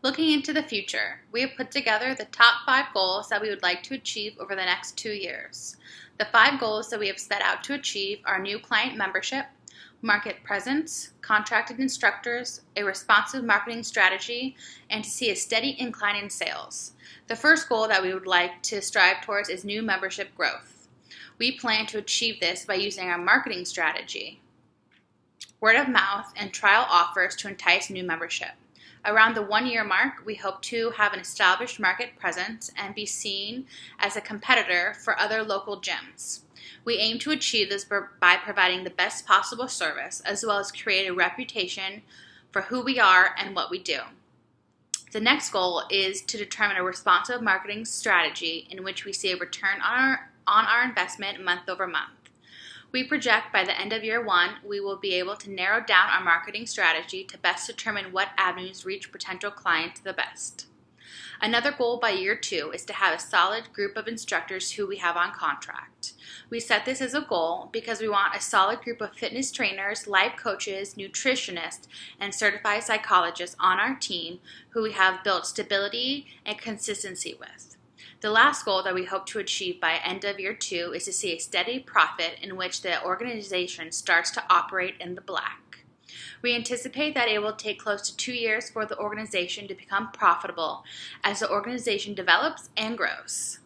Looking into the future, we have put together the top 5 goals that we would like to achieve over the next 2 years. The 5 goals that we have set out to achieve are new client membership, market presence, contracted instructors, a responsive marketing strategy, and to see a steady incline in sales. The first goal that we would like to strive towards is new membership growth. We plan to achieve this by using our marketing strategy, word of mouth, and trial offers to entice new membership. Around the 1 year mark, we hope to have an established market presence and be seen as a competitor for other local gyms. We aim to achieve this by providing the best possible service, as well as create a reputation for who we are and what we do. The next goal is to determine a responsive marketing strategy in which we see a return on our investment month over month. We project by the end of year 1, we will be able to narrow down our marketing strategy to best determine what avenues reach potential clients the best. Another goal by year 2 is to have a solid group of instructors who we have on contract. We set this as a goal because we want a solid group of fitness trainers, life coaches, nutritionists, and certified psychologists on our team who we have built stability and consistency with. The last goal that we hope to achieve by end of year 2 is to see a steady profit in which the organization starts to operate in the black. We anticipate that it will take close to 2 years for the organization to become profitable as the organization develops and grows.